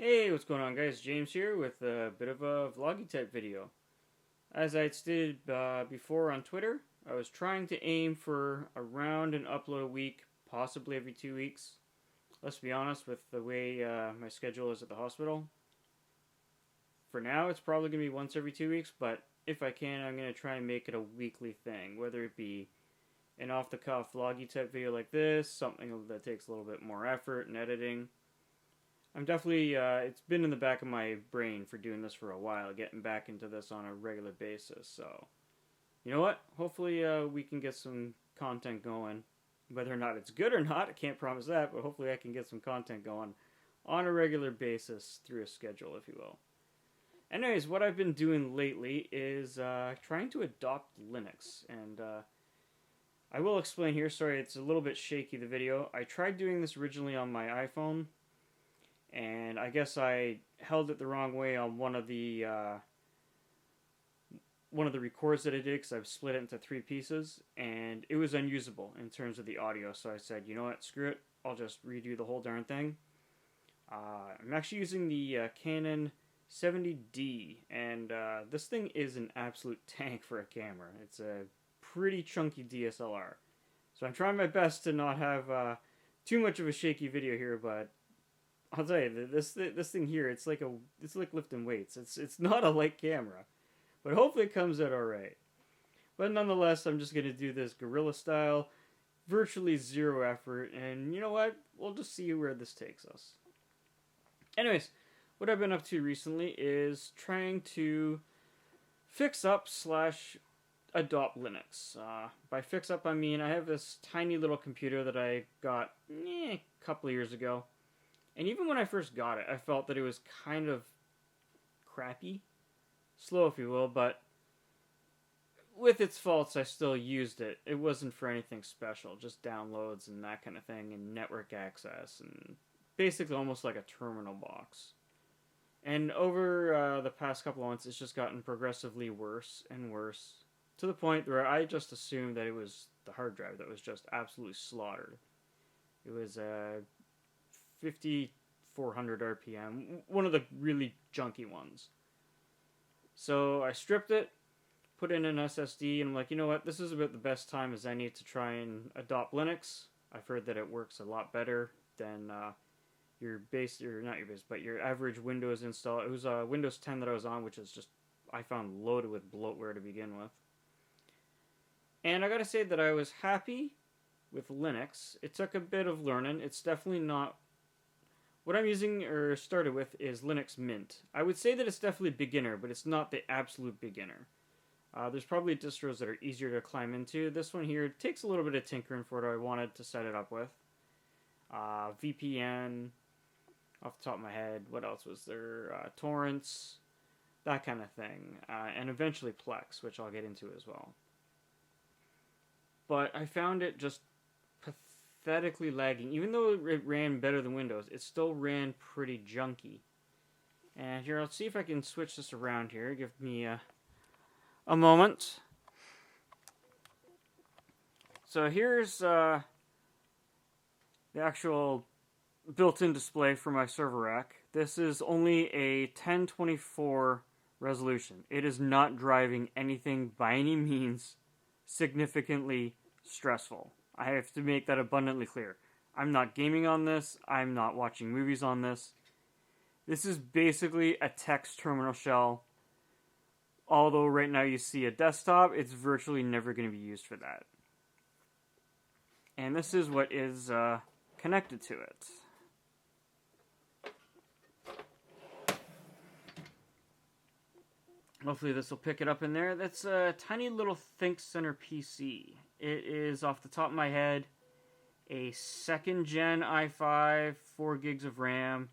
Hey, what's going on, guys? James here with a bit of a vloggy type video. As I had stated before on Twitter, I was trying to aim for around an upload a week, possibly every 2 weeks. Let's be honest, with the way my schedule is at the hospital. For now, it's probably going to be once every 2 weeks, but if I can, I'm going to try and make it a weekly thing, whether it be an off-the-cuff vloggy type video like this, something that takes a little bit more effort and editing. I'm definitely, it's been in the back of my brain for doing this for a while, getting back into this on a regular basis, so, you know what, hopefully we can get some content going. Whether or not it's good or not, I can't promise that, but hopefully I can get some content going on a regular basis through a schedule, if you will. Anyways, what I've been doing lately is trying to adopt Linux, and I will explain here, sorry it's a little bit shaky, the video. I tried doing this originally on my iPhone, and I guess I held it the wrong way on one of the records that I did, because I've split it into 3 pieces, and it was unusable in terms of the audio. So I said, you know what, screw it, I'll just redo the whole darn thing. I'm actually using the Canon 70D, and this thing is an absolute tank for a camera. It's a pretty chunky DSLR, so I'm trying my best to not have too much of a shaky video here, but I'll tell you, this thing here, it's like lifting weights. It's not a light camera, but hopefully it comes out alright. But nonetheless, I'm just going to do this guerrilla style, virtually zero effort, and you know what? We'll just see where this takes us. Anyways, what I've been up to recently is trying to fix up / adopt Linux. By fix up, I mean I have this tiny little computer that I got a couple of years ago. And even when I first got it, I felt that it was kind of crappy. Slow, if you will, but with its faults, I still used it. It wasn't for anything special, just downloads and that kind of thing, and network access, and basically almost like a terminal box. And over the past couple of months, it's just gotten progressively worse and worse, to the point where I just assumed that it was the hard drive that was just absolutely slaughtered. It was 5400 RPM, one of the really junky ones. So I stripped it, put in an SSD, and I'm like, you know what, this is about the best time as any to try and adopt Linux. I've heard that it works a lot better than your average Windows install. It was Windows 10 that I was on, which is just, I found loaded with bloatware to begin with. And I gotta say that I was happy with Linux. It took a bit of learning. It's definitely not... What I'm using, or started with, is Linux Mint. I would say that it's definitely beginner, but it's not the absolute beginner. There's probably distros that are easier to climb into. This one here takes a little bit of tinkering for what I wanted to set it up with. VPN, off the top of my head. What else was there? Torrents, that kind of thing. And eventually Plex, which I'll get into as well. But I found it just pathetically lagging. Even though it ran better than Windows, it still ran pretty junky. And here, let's see if I can switch this around here. Give me a moment. So here's the actual built-in display for my server rack. This is only a 1024 resolution. It is not driving anything by any means significantly stressful. I have to make that abundantly clear. I'm not gaming on this. I'm not watching movies on this. This is basically a text terminal shell. Although right now you see a desktop, it's virtually never going to be used for that. And this is what is connected to it. Hopefully this will pick it up in there. That's a tiny little ThinkCenter PC. It is, off the top of my head, a 2nd gen i5, 4 gigs of RAM.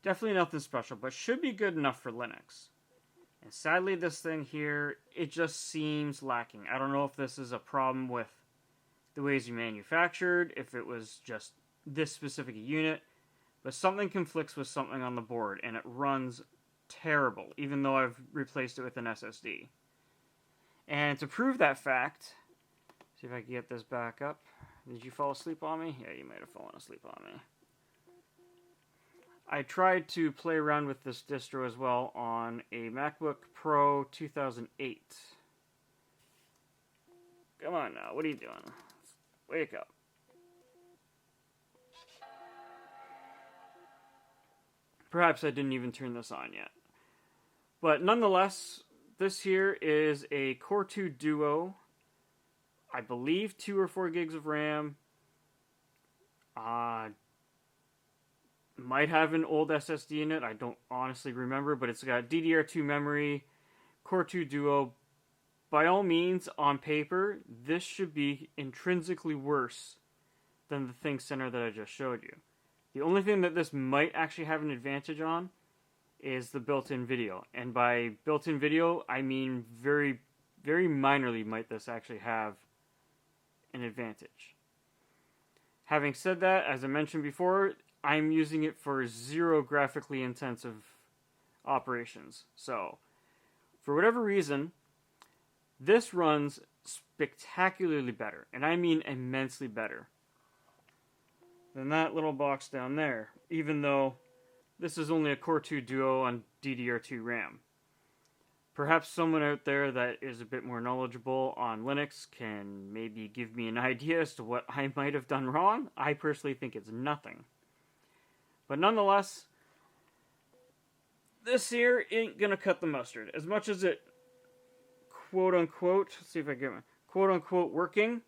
Definitely nothing special, but should be good enough for Linux. And sadly, this thing here, it just seems lacking. I don't know if this is a problem with the ways you manufactured, if it was just this specific unit, but something conflicts with something on the board, and it runs terrible, even though I've replaced it with an SSD. And to prove that fact, see if I can get this back up. Did you fall asleep on me? Yeah, you might have fallen asleep on me. I tried to play around with this distro as well on a MacBook Pro 2008. Come on now, what are you doing? Wake up. Perhaps I didn't even turn this on yet. But nonetheless, this here is a Core 2 Duo. I believe 2 or 4 gigs of RAM. Might have an old SSD in it. I don't honestly remember, but it's got DDR2 memory, Core 2 Duo. By all means, on paper, this should be intrinsically worse than the ThinkCenter that I just showed you. The only thing that this might actually have an advantage on is the built-in video. And by built-in video, I mean very, very minorly might this actually have an advantage. Having said that, as I mentioned before, I'm using it for 0 graphically intensive operations. So, for whatever reason, this runs spectacularly better, and I mean immensely better, than that little box down there, even though this is only a Core 2 Duo on DDR2 RAM. Perhaps someone out there that is a bit more knowledgeable on Linux can maybe give me an idea as to what I might have done wrong. I personally think it's nothing. But nonetheless, this here ain't gonna cut the mustard. As much as it, quote unquote, let's see if I get my quote unquote working,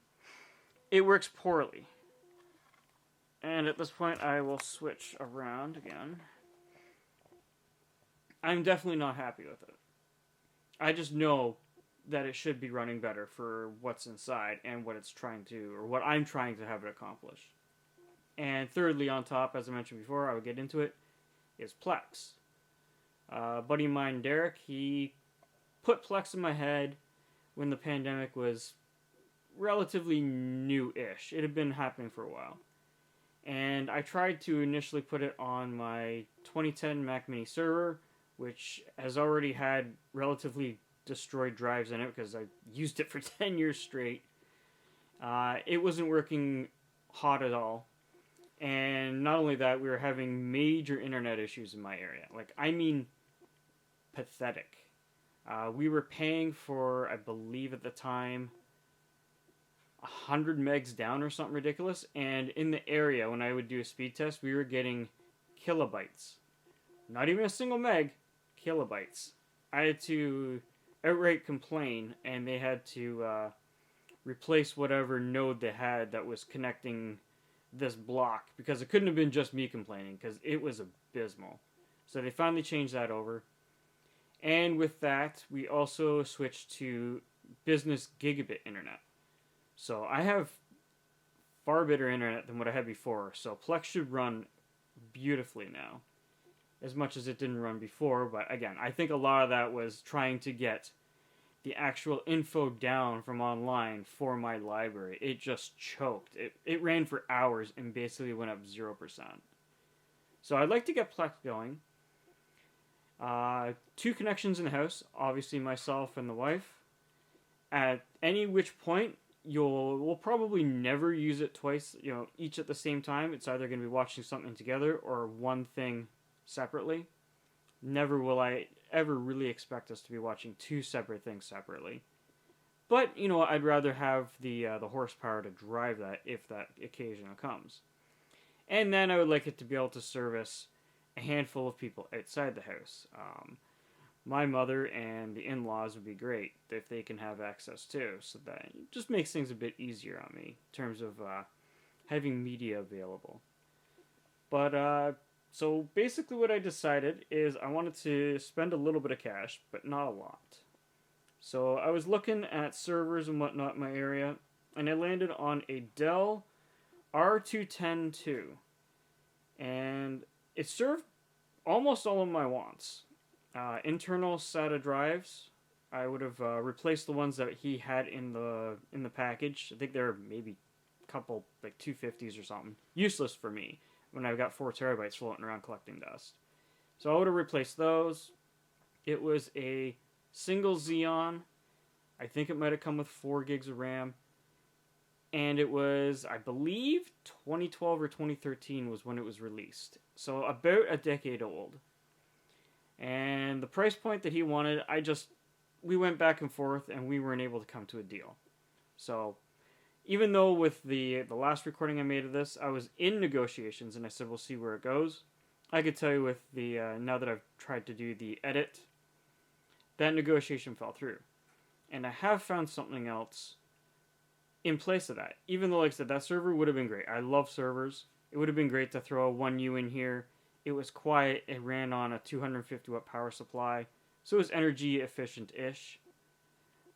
it works poorly. And at this point, I will switch around again. I'm definitely not happy with it. I just know that it should be running better for what's inside and what it's trying to, or what I'm trying to have it accomplish. And thirdly, on top, as I mentioned before, I would get into it, is Plex. A buddy of mine, Derek, he put Plex in my head when the pandemic was relatively new-ish. It had been happening for a while. And I tried to initially put it on my 2010 Mac Mini server, which has already had relatively destroyed drives in it because I used it for 10 years straight. It wasn't working hot at all. And not only that, we were having major internet issues in my area. Like, I mean, pathetic. We were paying for, I believe at the time, 100 megs down or something ridiculous, and in the area when I would do a speed test we were getting kilobytes, not even a single meg, kilobytes. I had to outright complain, and they had to replace whatever node they had that was connecting this block, because it couldn't have been just me complaining because it was abysmal. So they finally changed that over, and with that we also switched to business gigabit internet. So I have far better internet than what I had before. So Plex should run beautifully now. As much as it didn't run before. But again, I think a lot of that was trying to get the actual info down from online for my library. It just choked. It ran for hours and basically went up 0%. So I'd like to get Plex going. 2 connections in the house. Obviously myself and the wife. At any which point, we'll probably never use it twice, each at the same time. It's either going to be watching something together or one thing separately. Never will I ever really expect us to be watching 2 separate things separately. But, I'd rather have the horsepower to drive that if that occasion comes. And then I would like it to be able to service a handful of people outside the house. My mother and the in-laws would be great if they can have access too, so that it just makes things a bit easier on me in terms of having media available. But, so basically what I decided is I wanted to spend a little bit of cash, but not a lot. So I was looking at servers and whatnot in my area, and I landed on a Dell R210-2. And it served almost all of my wants. Internal SATA drives, I would have replaced the ones that he had in the package. I think there are maybe a couple, like 250s or something. Useless for me when I've got 4 terabytes floating around collecting dust. So I would have replaced those. It was a single Xeon. I think it might have come with 4 gigs of RAM. And it was, I believe, 2012 or 2013 was when it was released. So about a decade old. And the price point that he wanted, we went back and forth and we weren't able to come to a deal. So even though with the last recording I made of this, I was in negotiations and I said we'll see where it goes. I could tell you with the now that I've tried to do the edit, that negotiation fell through. And I have found something else in place of that. Even though, like I said, that server would have been great. I love servers. It would have been great to throw a 1U in here. It was quiet. It ran on a 250 watt power supply. So it was energy efficient-ish.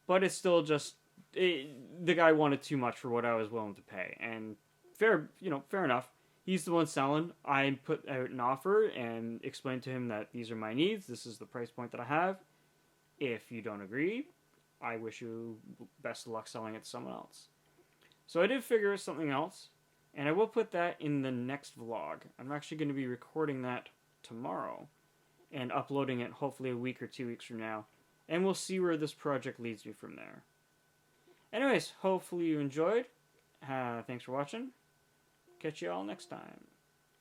But it's still just... the guy wanted too much for what I was willing to pay. And fair enough. He's the one selling. I put out an offer and explained to him that these are my needs. This is the price point that I have. If you don't agree, I wish you best of luck selling it to someone else. So I did figure something else, and I will put that in the next vlog. I'm actually going to be recording that tomorrow and uploading it hopefully a week or 2 weeks from now, and we'll see where this project leads me from there. Anyways, hopefully you enjoyed. Thanks for watching. Catch you all next time.